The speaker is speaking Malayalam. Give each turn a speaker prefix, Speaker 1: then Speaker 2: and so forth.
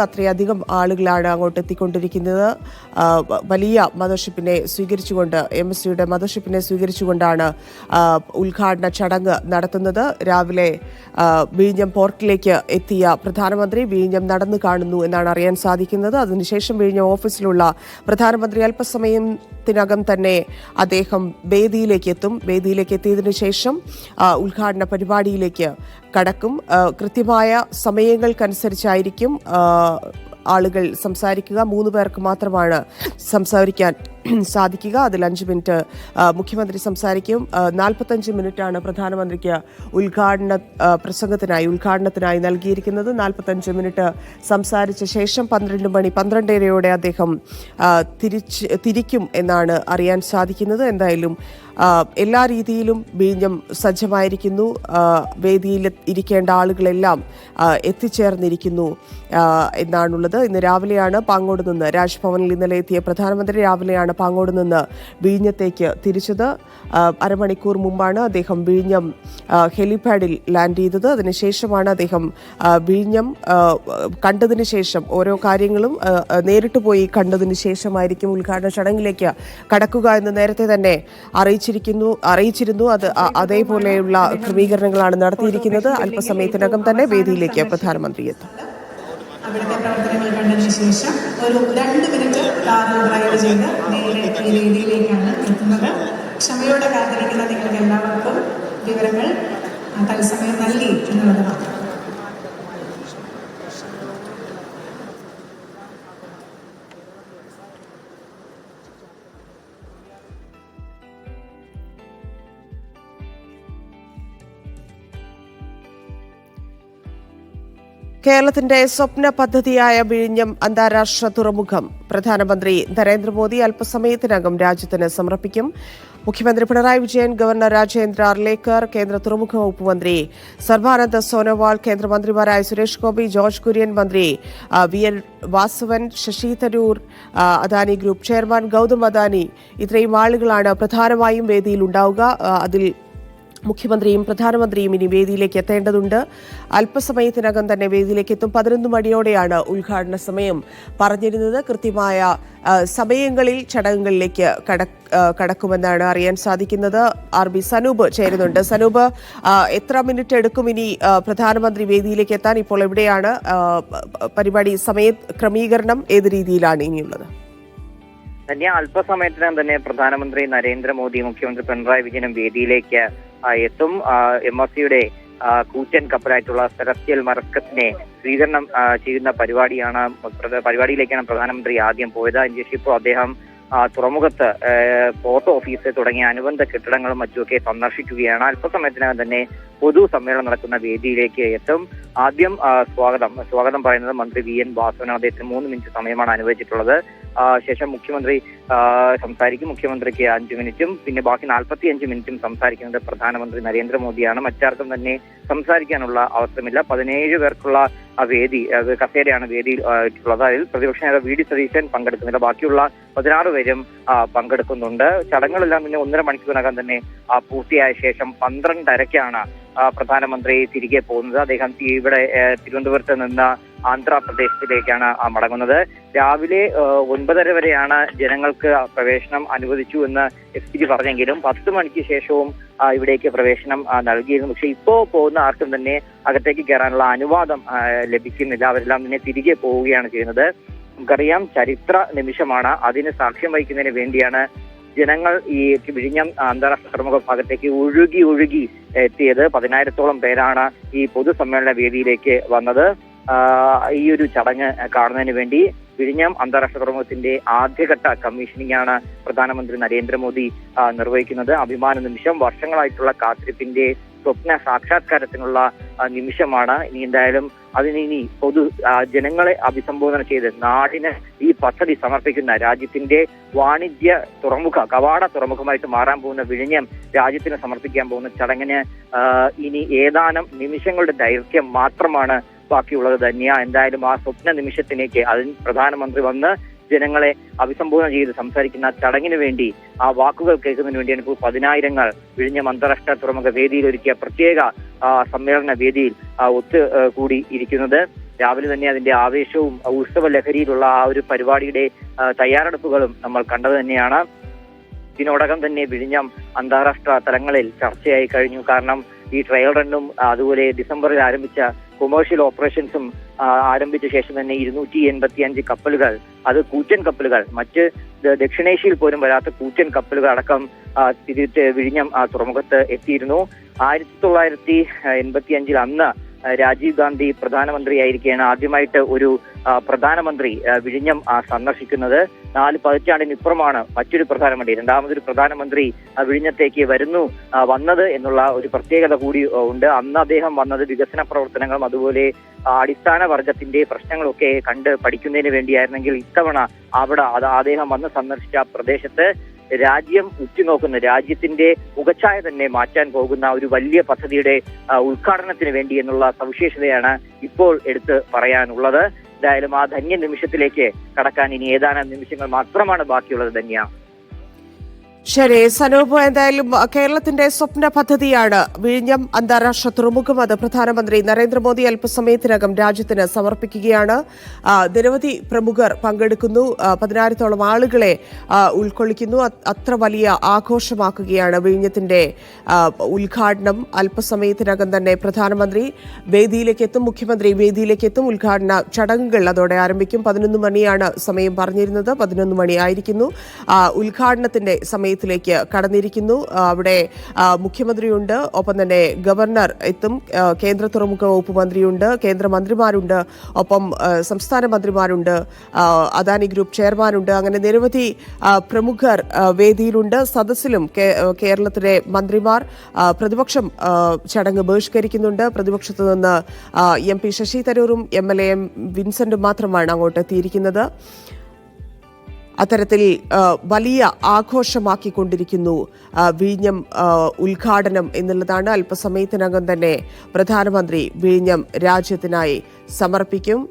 Speaker 1: അത്രയധികം ആളുകളാണ് അങ്ങോട്ട് എത്തിക്കൊണ്ടിരിക്കുന്നത്. വലിയ മദർഷിപ്പിനെ സ്വീകരിച്ചുകൊണ്ട് MSCയുടെ മദർഷിപ്പിനെ സ്വീകരിച്ചുകൊണ്ടാണ് ഉദ്ഘാടന ചടങ്ങ് നടത്തുന്നത്. രാവിലെ വിഴിഞ്ഞം പോർട്ടിലേക്ക് എത്തിയ പ്രധാനമന്ത്രി വിഴിഞ്ഞം നടന്നു കാണുന്നു എന്നാണ് അറിയാൻ സാധിക്കുന്നത്. അതിനുശേഷം വിഴിഞ്ഞം ഓഫീസിലുള്ള പ്രധാനമന്ത്രി അല്പസമയത്തിനകം തന്നെ അദ്ദേഹം വേദിയിലേക്ക് എത്തും. വേദിയിലേക്ക് എത്തിയതിനു ശേഷം ഉദ്ഘാടന പരിപാടിയിലേക്ക് കടക്കും. കൃത്യമായ സമയങ്ങൾക്കനുസരിച്ചായിരിക്കും ആളുകൾ സംസാരിക്കുക. 3 പേർക്ക് മാത്രമാണ് സംസാരിക്കാൻ സാധിക്കുക. അതിൽ 5 മിനിറ്റ് മുഖ്യമന്ത്രി സംസാരിക്കും. 45 മിനിറ്റാണ് പ്രധാനമന്ത്രിക്ക് ഉദ്ഘാടനത്തിനായി നൽകിയിരിക്കുന്നത്. 45 മിനിറ്റ് സംസാരിച്ച ശേഷം 12:30 അദ്ദേഹം തിരിക്കും എന്നാണ് അറിയാൻ സാധിക്കുന്നത്. എന്തായാലും എല്ലാ രീതിയിലും വിഴിഞ്ഞം സജ്ജമായിരിക്കുന്നു. വേദിയിൽ ഇരിക്കേണ്ട ആളുകളെല്ലാം എത്തിച്ചേർന്നിരിക്കുന്നു എന്നാണുള്ളത്. ഇന്ന് രാവിലെയാണ് പാങ്ങോട് നിന്ന് രാജ്ഭവനിൽ ഇന്നലെ എത്തിയ പ്രധാനമന്ത്രി രാവിലെയാണ് പാങ്ങോട് നിന്ന് വിഴിഞ്ഞത്തേക്ക് തിരിച്ചത്. അരമണിക്കൂർ മുമ്പാണ് അദ്ദേഹം വിഴിഞ്ഞം ഹെലിപാഡിൽ ലാൻഡ് ചെയ്തത്. അതിനുശേഷമാണ് അദ്ദേഹം വിഴിഞ്ഞം കണ്ടതിന് ശേഷം ഓരോ കാര്യങ്ങളും നേരിട്ട് പോയി കണ്ടതിന് ശേഷമായിരിക്കും ഉദ്ഘാടന ചടങ്ങിലേക്ക് കടക്കുക എന്ന് നേരത്തെ തന്നെ അറിയിച്ചിരുന്നു. അതേപോലെയുള്ള ക്രമീകരണങ്ങളാണ് നടത്തിയിരിക്കുന്നത്. അല്പസമയത്തിനകം തന്നെ വേദിയിലേക്ക് പ്രധാനമന്ത്രി എത്തും.
Speaker 2: അവിടുത്തെ പ്രവർത്തനങ്ങൾ കണ്ടതിന് ശേഷം ഒരു 2 മിനിറ്റ് കാർ ഡ്രൈവ് ചെയ്ത് നേരെ ഈ വേദിയിലേക്കാണ് എത്തുന്നത്. ക്ഷമയോടെ കാത്തിരിക്കുന്ന നിങ്ങൾക്ക് എല്ലാവർക്കും വിവരങ്ങൾ തത്സമയം നൽകി എന്നുള്ളത് മാത്രം.
Speaker 1: കേരളത്തിന്റെ സ്വപ്ന പദ്ധതിയായ വിഴിഞ്ഞം അന്താരാഷ്ട്ര തുറമുഖം പ്രധാനമന്ത്രി നരേന്ദ്രമോദി അല്പസമയത്തിനകം രാജ്യത്തിന് സമർപ്പിക്കും. മുഖ്യമന്ത്രി പിണറായി വിജയൻ, ഗവർണർ രാജേന്ദ്ര അർലേക്കർ, കേന്ദ്ര തുറമുഖ വകുപ്പ് മന്ത്രി സർബാനന്ദ സോനോവാൾ, കേന്ദ്രമന്ത്രിമാരായ സുരേഷ് ഗോപി, ജോർജ് കുര്യൻ, മന്ത്രി VN Vasavan, Shashi Tharoor, Adani group chairman Gautam Adani, ഇത്രയും ആളുകളാണ് പ്രധാനമായും വേദിയിൽ ഉണ്ടാവുക. അതിൽ മുഖ്യമന്ത്രിയും പ്രധാനമന്ത്രിയും ഇനി വേദിയിലേക്ക് എത്തേണ്ടതുണ്ട്. അല്പസമയത്തിനകം തന്നെ വേദിയിലേക്ക് എത്തും. 11 മണിയോടെയാണ് ഉദ്ഘാടന സമയം പറഞ്ഞിരുന്നത്. കൃത്യമായ സമയങ്ങളിൽ ചടങ്ങുകളിലേക്ക് കടക്കുമെന്നാണ് അറിയാൻ സാധിക്കുന്നത്. RB സനൂപ് ചേരുന്നുണ്ട്. സനൂപ്, എത്ര മിനിറ്റ് എടുക്കും ഇനി പ്രധാനമന്ത്രി വേദിയിലേക്ക് എത്താൻ? ഇപ്പോൾ എവിടെയാണ് പരിപാടി? സമയ ക്രമീകരണം ഏത് രീതിയിലാണ് ഇനിയുള്ളത്?
Speaker 3: അല്പസമയത്തിനകം തന്നെ പ്രധാനമന്ത്രി നരേന്ദ്രമോദി മുഖ്യമന്ത്രി പിണറായി വിജയനും വേദിയിലേക്ക് എത്തും. MSCയുടെ കൂറ്റൻ കപ്പലായിട്ടുള്ള സെലസ്റ്റിയൽ മറസ്കത്തിനെ സ്വീകരണം ചെയ്യുന്ന പരിപാടിയിലേക്കാണ് പ്രധാനമന്ത്രി ആദ്യം പോയത്. അതിനുശേഷം ഇപ്പോൾ അദ്ദേഹം തുറമുഖത്ത് പോർട്ട് ഓഫീസ് തുടങ്ങിയ അനുബന്ധ കെട്ടിടങ്ങളും മറ്റുമൊക്കെ സന്ദർശിക്കുകയാണ്. അല്പസമയത്തിനകം തന്നെ പൊതുസമ്മേളനം നടക്കുന്ന വേദിയിലേക്ക് എത്തും. ആദ്യം സ്വാഗതം പറയുന്നത് മന്ത്രി VN വാസവൻ. അദ്ദേഹത്തിന് 3 മിനിറ്റ് സമയമാണ് അനുവദിച്ചിട്ടുള്ളത്. ശേഷം മുഖ്യമന്ത്രി സംസാരിക്കും. മുഖ്യമന്ത്രിക്ക് 5 മിനിറ്റും പിന്നെ ബാക്കി 45 മിനിറ്റും സംസാരിക്കുന്നത് പ്രധാനമന്ത്രി നരേന്ദ്രമോദിയാണ്. മറ്റാർക്കും തന്നെ സംസാരിക്കാനുള്ള അവസരമില്ല. 17 പേർക്കുള്ള കസേരയാണ് വേദിയിൽ ഉള്ളത്. അതിൽ പ്രതിപക്ഷ നേതാവ് VD സതീശൻ പങ്കെടുക്കുന്നില്ല. ബാക്കിയുള്ള 16 പേരും പങ്കെടുക്കുന്നുണ്ട്. ചടങ്ങുകളെല്ലാം പിന്നെ 1.5 മണിക്കൂറിനകം തന്നെ പൂർത്തിയായ ശേഷം 12:30 പ്രധാനമന്ത്രി തിരികെ പോകുന്നത്. അദ്ദേഹം ഇവിടെ തിരുവനന്തപുരത്ത് നിന്ന് ആന്ധ്രാപ്രദേശത്തിലേക്കാണ് മടങ്ങുന്നത്. രാവിലെ 9:30 വരെയാണ് ജനങ്ങൾക്ക് പ്രവേശനം അനുവദിച്ചു എന്ന് SP പറഞ്ഞെങ്കിലും 10 മണിക്ക് ശേഷവും ഇവിടേക്ക് പ്രവേശനം നൽകിയിരുന്നു. പക്ഷെ ഇപ്പോ പോകുന്ന ആർക്കും തന്നെ അകത്തേക്ക് കയറാനുള്ള അനുവാദം ലഭിക്കുന്നില്ല. അവരെല്ലാം തന്നെ തിരികെ പോവുകയാണ് ചെയ്യുന്നത്. നമുക്കറിയാം, ചരിത്ര നിമിഷമാണ്. അതിന് സാക്ഷ്യം വഹിക്കുന്നതിന് വേണ്ടിയാണ് ജനങ്ങൾ ഈ വിഴിഞ്ഞം അന്താരാഷ്ട്ര തുറമുഖ ഭാഗത്തേക്ക് ഒഴുകി എത്തിയത്. 10,000-ഓളം പേരാണ് ഈ പൊതുസമ്മേളന വേദിയിലേക്ക് വന്നത്. ഈ ഒരു ചടങ്ങ് കാണുന്നതിന് വേണ്ടി വിഴിഞ്ഞം അന്താരാഷ്ട്ര തുറമുഖത്തിന്റെ ആദ്യഘട്ട കമ്മീഷനിംഗ് ആണ് പ്രധാനമന്ത്രി നരേന്ദ്രമോദി നിർവഹിക്കുന്നത്. അഭിമാന നിമിഷം, വർഷങ്ങളായിട്ടുള്ള കാത്തിരിപ്പിന്റെ സ്വപ്ന സാക്ഷാത്കാരത്തിനുള്ള നിമിഷമാണ്. ഇനി എന്തായാലും അതിനി ജനങ്ങളെ അഭിസംബോധന ചെയ്ത് നാടിന് ഈ പദ്ധതി സമർപ്പിക്കുന്ന രാജ്യത്തിന്റെ വാണിജ്യ കവാട തുറമുഖമായിട്ട് മാറാൻ പോകുന്ന വിഴിഞ്ഞം രാജ്യത്തിന് സമർപ്പിക്കാൻ പോകുന്ന ചടങ്ങിന് ഇനി ഏതാനും നിമിഷങ്ങളുടെ ദൈർഘ്യം മാത്രമാണ് ബാക്കിയുള്ളത്. ധന്യ, എന്തായാലും ആ സ്വപ്ന നിമിഷത്തിലേക്ക് അതിന് പ്രധാനമന്ത്രി വന്ന് ജനങ്ങളെ അഭിസംബോധന ചെയ്ത് സംസാരിക്കുന്ന ചടങ്ങിന് വേണ്ടി ആ വാക്കുകൾ കേൾക്കുന്നതിന് വേണ്ടിയാണ് ഇപ്പോൾ 10,000 വിഴിഞ്ഞം അന്താരാഷ്ട്ര തുറമുഖ വേദിയിൽ ഒരുക്കിയ പ്രത്യേക സമ്മേളന വേദിയിൽ കൂടി ഇരിക്കുന്നത്. രാവിലെ തന്നെ അതിന്റെ ആവേശവും ഉത്സവ ലഹരിയിലുള്ള ആ ഒരു പരിപാടിയുടെ തയ്യാറെടുപ്പുകളും നമ്മൾ കണ്ടത് തന്നെയാണ്. ഇതിനോടകം തന്നെ വിഴിഞ്ഞം അന്താരാഷ്ട്ര തലങ്ങളിൽ ചർച്ചയായി കഴിഞ്ഞു. കാരണം ഈ ട്രയൽ റണ്ണും അതുപോലെ ഡിസംബറിൽ ആരംഭിച്ച കൊമേഴ്ഷ്യൽ ഓപ്പറേഷൻസും ആരംഭിച്ച ശേഷം തന്നെ 285 കപ്പലുകൾ, അത് കൂറ്റൻ കപ്പലുകൾ, മറ്റ് ദക്ഷിണേഷ്യയിൽ പോലും വരാത്ത കൂറ്റൻ കപ്പലുകൾ അടക്കം വിഴിഞ്ഞം തുറമുഖത്ത് എത്തിയിരുന്നു. 1985 അന്ന് രാജീവ് ഗാന്ധി പ്രധാനമന്ത്രിയായിരിക്കെയാണ് ആദ്യമായിട്ട് ഒരു പ്രധാനമന്ത്രി വിഴിഞ്ഞം സന്ദർശിക്കുന്നത്. 4 പതിറ്റാണ്ടിനിപ്പുറമാണ് മറ്റൊരു പ്രധാനമന്ത്രി, രണ്ടാമതൊരു പ്രധാനമന്ത്രി വിഴിഞ്ഞത്തേക്ക് വന്നത് എന്നുള്ള ഒരു പ്രത്യേകത കൂടി ഉണ്ട്. അന്ന് അദ്ദേഹം വന്നത് വികസന പ്രവർത്തനങ്ങളും അതുപോലെ അടിസ്ഥാന വർഗത്തിന്റെ പ്രശ്നങ്ങളൊക്കെ കണ്ട് പഠിക്കുന്നതിന് വേണ്ടിയായിരുന്നെങ്കിൽ ഇത്തവണ അദ്ദേഹം വന്ന് സന്ദർശിച്ച പ്രദേശത്ത് രാജ്യം ഉറ്റുനോക്കുന്ന, രാജ്യത്തിന്റെ മുഖച്ഛായ തന്നെ മാറ്റാൻ പോകുന്ന ഒരു വലിയ പദ്ധതിയുടെ ഉദ്ഘാടനത്തിന് വേണ്ടി എന്നുള്ള സവിശേഷതയാണ് ഇപ്പോൾ എടുത്ത് പറയാനുള്ളത്. എന്തായാലും ആ ധന്യ നിമിഷത്തിലേക്ക് കടക്കാൻ ഇനി ഏതാനും നിമിഷങ്ങൾ മാത്രമാണ് ബാക്കിയുള്ളത്. ധന്യ.
Speaker 1: ശരി സനൂപ്, എന്തായാലും കേരളത്തിന്റെ സ്വപ്ന പദ്ധതിയാണ് വിഴിഞ്ഞം അന്താരാഷ്ട്ര തുറമുഖം. അത് പ്രധാനമന്ത്രി നരേന്ദ്രമോദി അല്പസമയത്തിനകം രാജ്യത്തിന് സമർപ്പിക്കുകയാണ്. നിരവധി പ്രമുഖർ പങ്കെടുക്കുന്നു, 10,000-ഓളം ആളുകളെ ഉൾക്കൊള്ളിക്കുന്നു. അത്ര വലിയ ആഘോഷമാക്കുകയാണ് വിഴിഞ്ഞത്തിന്റെ ഉദ്ഘാടനം. അല്പസമയത്തിനകം തന്നെ പ്രധാനമന്ത്രി വേദിയിലേക്ക് എത്തും, മുഖ്യമന്ത്രി വേദിയിലേക്ക് എത്തും. ഉദ്ഘാടന ചടങ്ങുകൾ അതോടെ ആരംഭിക്കും. 11 മണിയാണ് സമയം പറഞ്ഞിരുന്നത്, 11 മണി ആയിരിക്കുന്നു. ഉദ്ഘാടനത്തിന്റെ സമയത്തിലേക്ക് കടന്നിരിക്കുന്നു. അവിടെ മുഖ്യമന്ത്രിയുണ്ട്, ഒപ്പം തന്നെ ഗവർണർ എത്തും, കേന്ദ്ര തുറമുഖ വകുപ്പ് മന്ത്രിയുണ്ട്, കേന്ദ്രമന്ത്രിമാരുണ്ട്, ഒപ്പം സംസ്ഥാന മന്ത്രിമാരുണ്ട്, അദാനി ഗ്രൂപ്പ് ചെയർമാനുണ്ട്. അങ്ങനെ നിരവധി പ്രമുഖർ വേദിയിലുണ്ട്. സദസ്സിലും കേരളത്തിലെ മന്ത്രിമാർ, പ്രതിപക്ഷം ചടങ്ങ് ബഹിഷ്കരിക്കുന്നുണ്ട്. പ്രതിപക്ഷത്തു നിന്ന് MP ശശി തരൂരും MLA വിൻസെന്റും മാത്രമാണ് അങ്ങോട്ട് എത്തിയിരിക്കുന്നത്. അത്തരത്തിൽ വലിയ ആഘോഷമാക്കിക്കൊണ്ടിരിക്കുന്നു വിഴിഞ്ഞം ഉദ്ഘാടനം എന്നുള്ളതാണ്. അല്പസമയത്തിനകം തന്നെ പ്രധാനമന്ത്രി വിഴിഞ്ഞം രാജ്യത്തിനായി സമർപ്പിക്കും.